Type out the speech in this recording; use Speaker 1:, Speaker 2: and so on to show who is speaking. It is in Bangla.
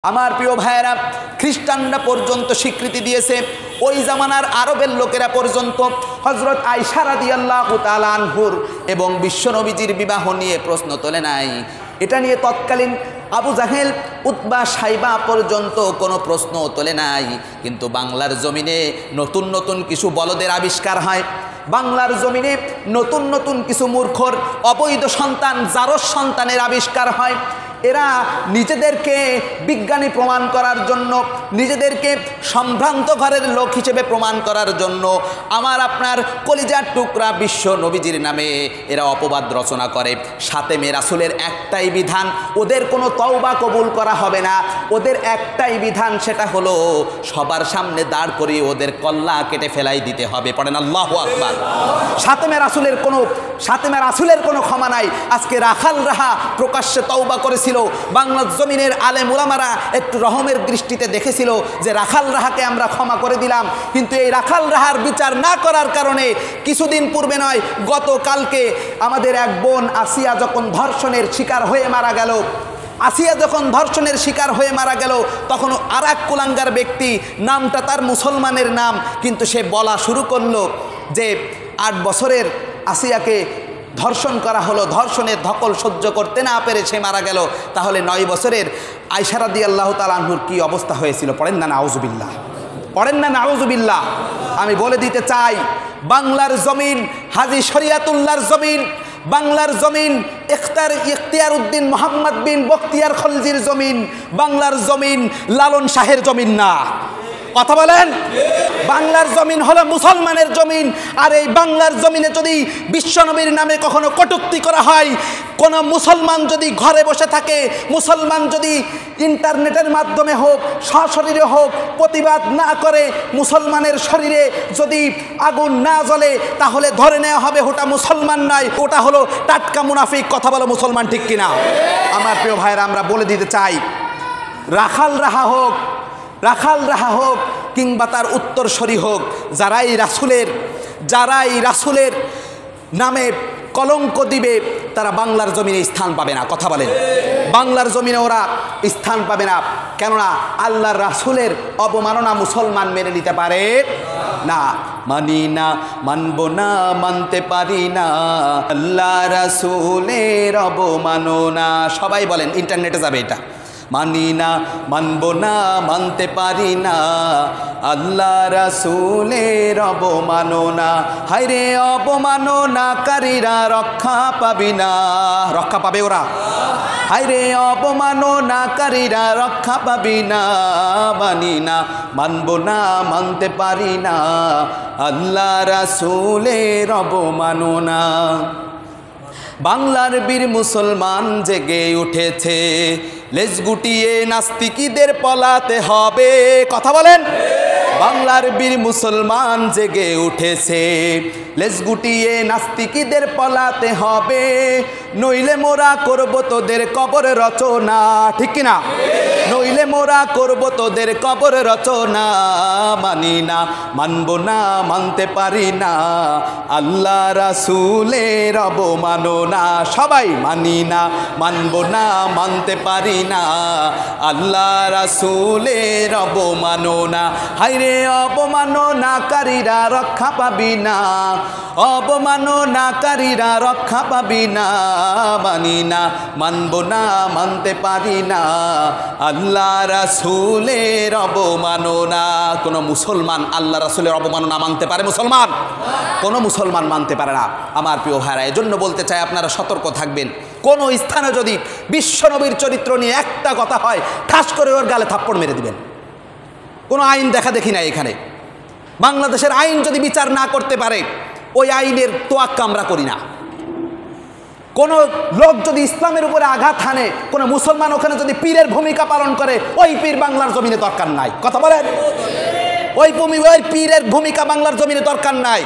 Speaker 1: আমার প্রিয় ভাইয়েরা, খ্রিস্টানরা পর্যন্ত স্বীকৃতি দিয়েছে, ওই জামানার আরবের লোকেরা পর্যন্ত হযরত আয়েশা রাদিয়াল্লাহু তাআলা আনহুর এবং বিশ্বনবীজির বিবাহ নিয়ে প্রশ্ন তোলে নাই। এটা নিয়ে তৎকালীন আবু জাহেল, উতবা, সাইবা পর্যন্ত কোনো প্রশ্ন তোলে নাই। কিন্তু বাংলার জমিনে নতুন নতুন কিছু বলদের আবিষ্কার হয়। বাংলার জমিনে নতুন নতুন কিছু মূর্খর অবৈধ সন্তান, জারজ সন্তানের আবিষ্কার হয়। এরা নিজেদেরকে বিজ্ঞানী প্রমাণ করার জন্য, নিজেদেরকে সম্ভ্রান্ত ঘরের লোক হিসেবে প্রমাণ করার জন্য আমার আপনার কলিজার টুকরা বিশ্ব নবীজির নামে এরা অপবাদ রচনা করে। সাতেমে রাসূলের একটাই বিধান, ওদের কোনো তওবা কবুল করা হবে না। ওদের একটাই বিধান, সেটা হলো সবার সামনে দাঁড় করিয়ে ওদের কল্লা কেটে ফেলাই দিতে হবে। পড়েন আল্লাহু আকবার। সাতেমে রাসূলের কোনো ক্ষমা নাই। আজকে রাখাল রাহা প্রকাশ্যে তওবা করেছিল। বাংলার জমিনের আলেম উলামারা একটু রহমের দৃষ্টিতে দেখেছিল যে রাখাল রাহাকে আমরা ক্ষমা করে দিলাম, কিন্তু এই রাখাল রাহার বিচার না করার কারণে কিছুদিন পূর্বে নয়, গতকালকে আমাদের এক বোন আসিয়া যখন ধর্ষণের শিকার হয়ে মারা গেল, তখন আর এক কুলাঙ্গার ব্যক্তি, নামটা তার মুসলমানের নাম, কিন্তু সে বলা শুরু করলো যে 8 বছরের আসিয়াকে ধর্ষণ করা হলো, ধর্ষণের ধকল সহ্য করতে না পেরে সে মারা গেল। তাহলে 9 বছরের আয়েশা রাদিয়াল্লাহু তাআলা আনহুর কি অবস্থা হয়েছিল? পড়েন না নাউজুবিল্লাহ, পড়েন না নাউজুবিল্লাহ। আমি বলে দিতে চাই, বাংলার জমিন হাজী শরিয়াতুল্লাহর জমিন, বাংলার জমিন ইখতিয়ার উদ্দিন মোহাম্মদ বিন বখতিয়ার খলজির জমিন, বাংলার জমিন লালন শাহের জমিন না। কথা বলেন। বাংলার জমিন হলো মুসলমানের জমিন। আর এই বাংলার জমিনে যদি বিশ্বনবীর নামে কখনো কটূক্তি করা হয়, কোনো মুসলমান যদি ঘরে বসে থাকে, মুসলমান যদি ইন্টারনেটের মাধ্যমে হোক, সশরীরে হোক প্রতিবাদ না করে, মুসলমানের শরীরে যদি আগুন না জ্বলে, তাহলে ধরে নেওয়া হবে ওটা মুসলমান নয়, ওটা হলো টাটকা মুনাফিক। কথা বলো মুসলমান, ঠিক কিনা? আমার প্রিয় ভাইরা, আমরা বলে দিতে চাই, রাখাল রাহা হোক কিংবা তার উত্তরসূরি হোক, যারাই রাসূলের নামে কলঙ্ক দিবে, তারা বাংলার জমিনে স্থান পাবে না। কথা বলেন, বাংলার জমিনে ওরা স্থান পাবে না। কেননা আল্লাহর রাসূলের অবমাননা মুসলমান মেনে নিতে পারে না। মানি না, মানব না, মানতে পারি না আল্লাহ রাসূলের অবমাননা। সবাই বলেন, ইন্টারনেটে যাবে এটা। মানি না, মানব না, মানতে পারি না আল্লাহ রাসূলের অবমাননা। হায়রে অবমাননাকারীরা রক্ষা পাবি না। রক্ষা পাবে ওরা? হায়রে অবমাননাকারীরা রক্ষা পাবি না। মানি না, মানব না, মানতে পারি না আল্লাহ রাসূলের অবমাননা। বাংলার বীর মুসলমান জেগে উঠেছে, লেজ গুটিয়ে নাস্তিকীদের পলাতে হবে। কথা বলেন। বাংলার বীর মুসলমান জেগে উঠেছে, লেজ গুটিয়ে নাস্তিকীদের পলাতে হবে, নইলে মোরা করব তোদের কবর রচনা। ঠিক কিনা? নইলে মোরা করব তোদের কবর রচনা। মানি না, মানব না, মানতে পারি না আল্লাহ রাসূলের অবমাননা। সবাই মানি না, মানব না, মানতে পারি না আল্লাহ রাসূলের অবমাননা। হায়রে অবমাননাকারীরা রক্ষা পাবি না, অবমাননাকারীরা রক্ষা পাবি না। মানি না, মানব না, মানতে পারি না আল্লাহ রাসূলের অবমাননা। কোন মুসলমান আল্লাহ রাসূলের অবমাননা মানতে পারে? মুসলমান কোন মুসলমান মানতে পারে না। আমার প্রিয় ভাইরা, এজন্য বলতে চাই, আপনারা সতর্ক থাকবেন। কোন স্থানে যদি বিশ্বনবীর চরিত্র নিয়ে একটা কথা হয়, ঠাস করে ওর গালে থাপ্পড় মেরে দিবেন। কোনো আইন দেখা দেখি না এখানে। বাংলাদেশের আইন যদি বিচার না করতে পারে, ওই আইনের তোয়াক্কা আমরা করি না। কোনো লোক যদি ইসলামের উপরে আঘাত হানে, কোনো মুসলমান ওখানে যদি পীরের ভূমিকা পালন করে, ওই পীর বাংলার জমিনে দরকার নাই। কথা বলেন। ওই পীরের ভূমিকা বাংলার জমিনে দরকার নাই।